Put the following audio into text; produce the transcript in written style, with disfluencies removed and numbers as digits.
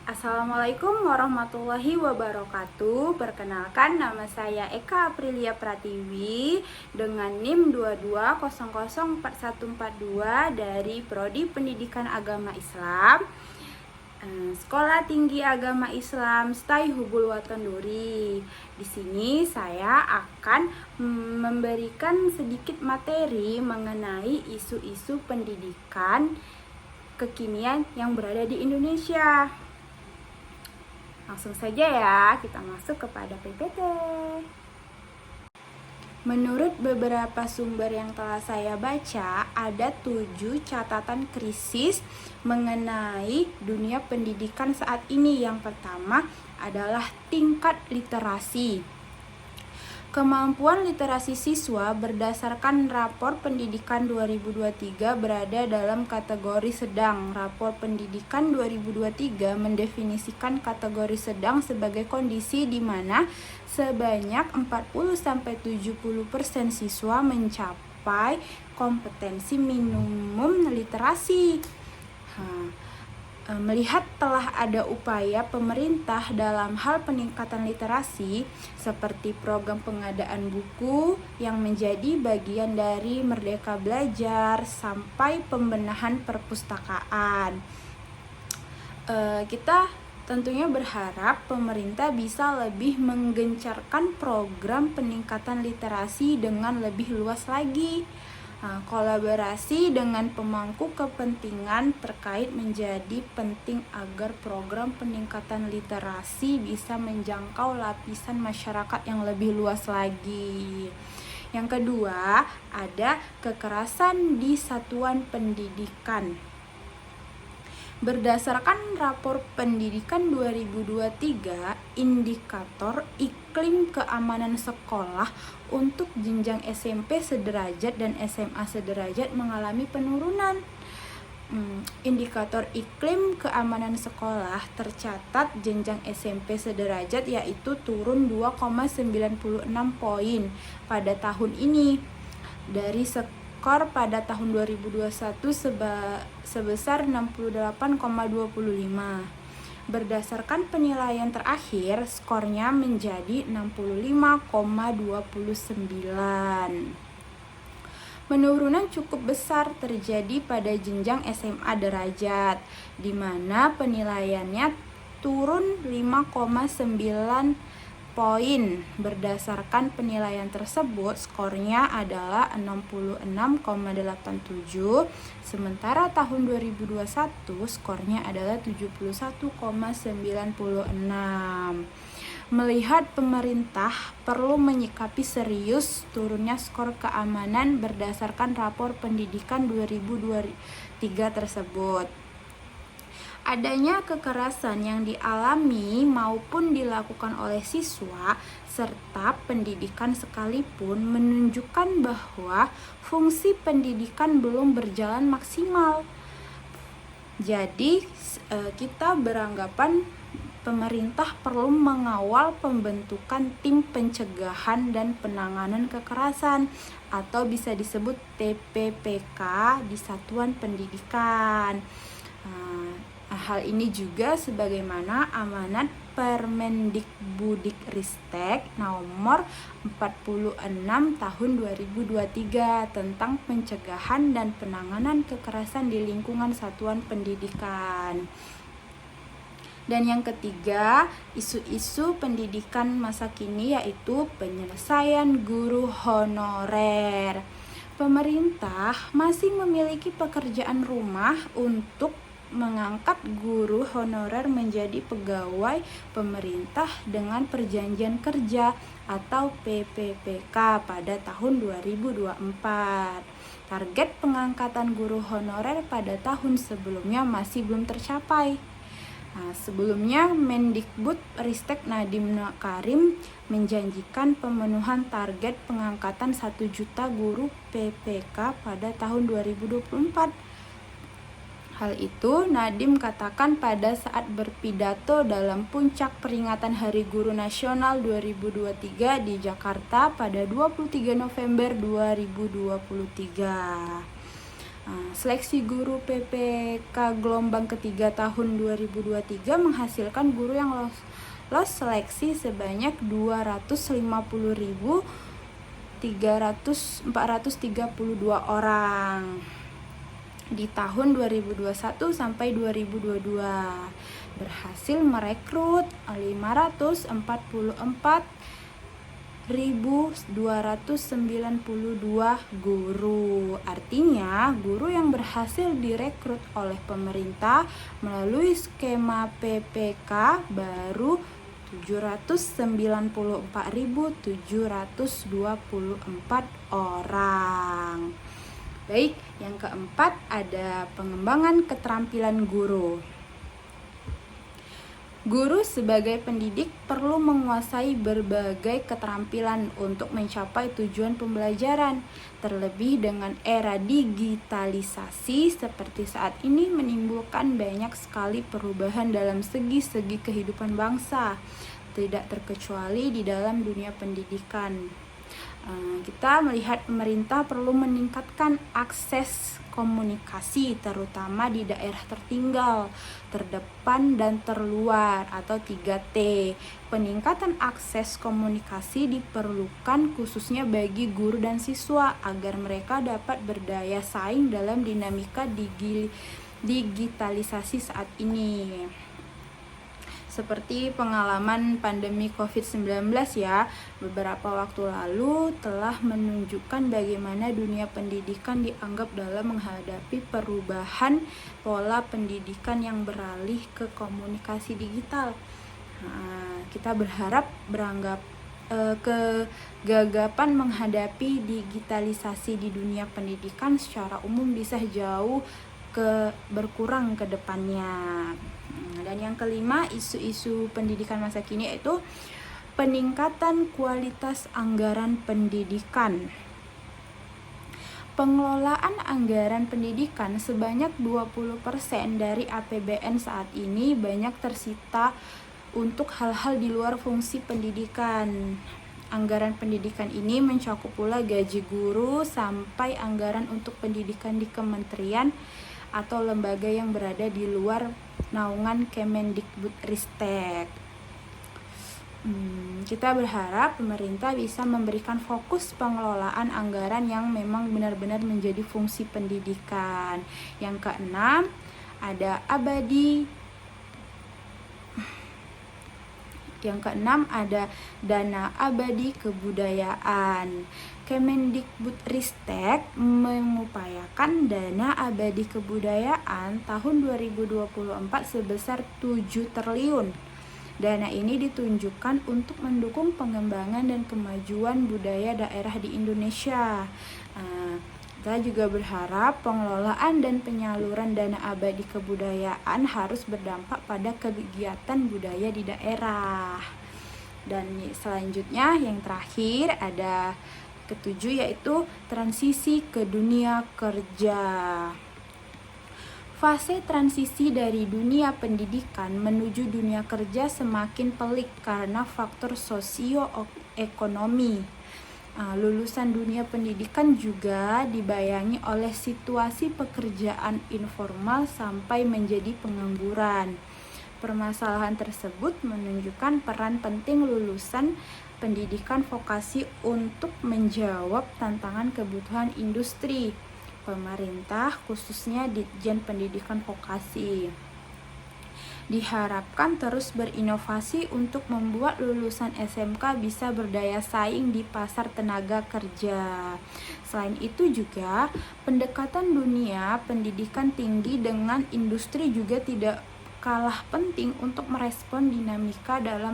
Assalamualaikum warahmatullahi wabarakatuh. Perkenalkan, nama saya Eka Aprilia Pratiwi dengan NIM 22004142 dari Prodi Pendidikan Agama Islam, Sekolah Tinggi Agama Islam STAI Hubul Waton Duri. Di sini saya akan memberikan sedikit materi mengenai isu-isu pendidikan kekinian yang berada di Indonesia. Langsung saja ya, kita masuk kepada PPT. Menurut beberapa sumber yang telah saya baca, ada 7 catatan krisis mengenai dunia pendidikan saat ini. Yang pertama adalah tingkat literasi. Kemampuan literasi siswa berdasarkan Rapor Pendidikan 2023 berada dalam kategori sedang. Rapor Pendidikan 2023 mendefinisikan kategori sedang sebagai kondisi di mana sebanyak 40-70% siswa mencapai kompetensi minimum literasi. Melihat telah ada upaya pemerintah dalam hal peningkatan literasi seperti program pengadaan buku yang menjadi bagian dari Merdeka Belajar sampai pembenahan perpustakaan, kita tentunya berharap pemerintah bisa lebih menggencarkan program peningkatan literasi dengan lebih luas lagi. Kolaborasi dengan pemangku kepentingan terkait menjadi penting agar program peningkatan literasi bisa menjangkau lapisan masyarakat yang lebih luas lagi. Yang kedua, ada kekerasan di satuan pendidikan. Berdasarkan Rapor Pendidikan 2023, indikator iklim keamanan sekolah untuk jenjang SMP sederajat dan SMA sederajat mengalami penurunan. Indikator iklim keamanan sekolah tercatat jenjang SMP sederajat yaitu turun 2,96 poin pada tahun ini dari skor pada tahun 2021 sebesar 68,25. Berdasarkan penilaian terakhir, skornya menjadi 65,29. Penurunan cukup besar terjadi pada jenjang SMA derajat, di mana penilaiannya turun 5,9 poin. Berdasarkan penilaian tersebut, skornya adalah 66,87, sementara tahun 2021 skornya adalah 71,96. Melihat pemerintah perlu menyikapi serius turunnya skor keamanan berdasarkan Rapor Pendidikan 2023 tersebut. Adanya kekerasan yang dialami maupun dilakukan oleh siswa serta pendidikan sekalipun menunjukkan bahwa fungsi pendidikan belum berjalan maksimal. Jadi kita beranggapan pemerintah perlu mengawal pembentukan tim pencegahan dan penanganan kekerasan atau bisa disebut TPPK di satuan pendidikan. Hal ini juga sebagaimana amanat Permendikbudikristek nomor 46 tahun 2023 tentang pencegahan dan penanganan kekerasan di lingkungan satuan pendidikan. Dan yang ketiga, isu-isu pendidikan masa kini yaitu penyelesaian guru honorer. Pemerintah masih memiliki pekerjaan rumah untuk mengangkat guru honorer menjadi pegawai pemerintah dengan perjanjian kerja atau PPPK pada tahun 2024. Target pengangkatan guru honorer pada tahun sebelumnya masih belum tercapai. Sebelumnya Mendikbud Ristek Nadiem Makarim menjanjikan pemenuhan target pengangkatan 1 juta guru PPK pada tahun 2024. Hal itu Nadiem katakan pada saat berpidato dalam puncak peringatan Hari Guru Nasional 2023 di Jakarta pada 23 November 2023. Seleksi guru PPK gelombang ketiga tahun 2023 menghasilkan guru yang lolos seleksi sebanyak 250.432 orang di tahun 2021 sampai 2022, berhasil merekrut 544.292 guru. Artinya, guru yang berhasil direkrut oleh pemerintah melalui skema PPK baru 794.724 orang. Baik, yang keempat ada pengembangan keterampilan guru. Guru sebagai pendidik perlu menguasai berbagai keterampilan untuk mencapai tujuan pembelajaran. Terlebih dengan era digitalisasi seperti saat ini menimbulkan banyak sekali perubahan dalam segi-segi kehidupan bangsa, tidak terkecuali di dalam dunia pendidikan. Kita melihat pemerintah perlu meningkatkan akses komunikasi terutama di daerah tertinggal, terdepan dan terluar atau 3T. Peningkatan akses komunikasi diperlukan khususnya bagi guru dan siswa agar mereka dapat berdaya saing dalam dinamika digitalisasi saat ini. Seperti pengalaman pandemi COVID-19 ya, beberapa waktu lalu telah menunjukkan bagaimana dunia pendidikan dianggap dalam menghadapi perubahan pola pendidikan yang beralih ke komunikasi digital. Kita berharap kegagapan menghadapi digitalisasi di dunia pendidikan secara umum bisa jauh berkurang ke depannya. Dan yang kelima, isu-isu pendidikan masa kini yaitu peningkatan kualitas anggaran pendidikan. Pengelolaan anggaran pendidikan sebanyak 20% dari APBN saat ini banyak tersita untuk hal-hal di luar fungsi pendidikan. Anggaran pendidikan ini mencakup pula gaji guru sampai anggaran untuk pendidikan di kementerian atau lembaga yang berada di luar naungan Kemendikbudristek. Kita berharap pemerintah bisa memberikan fokus pengelolaan anggaran yang memang benar-benar menjadi fungsi pendidikan. Yang keenam, ada dana abadi kebudayaan. Kemendikbudristek mengupayakan dana abadi kebudayaan tahun 2024 sebesar 7 triliun. Dana ini ditunjukkan untuk mendukung pengembangan dan kemajuan budaya daerah di Indonesia. Kita juga berharap pengelolaan dan penyaluran dana abadi kebudayaan harus berdampak pada kegiatan budaya di daerah. Dan selanjutnya yang terakhir ada ketujuh yaitu transisi ke dunia kerja. Fase transisi dari dunia pendidikan menuju dunia kerja semakin pelik karena faktor sosioekonomi. Lulusan dunia pendidikan juga dibayangi oleh situasi pekerjaan informal sampai menjadi pengangguran. Permasalahan tersebut menunjukkan peran penting lulusan pendidikan vokasi untuk menjawab tantangan kebutuhan industri. Pemerintah khususnya Ditjen Pendidikan Vokasi diharapkan terus berinovasi untuk membuat lulusan SMK bisa berdaya saing di pasar tenaga kerja. Selain itu juga pendekatan dunia pendidikan tinggi dengan industri juga tidak kalah penting untuk merespon dinamika dalam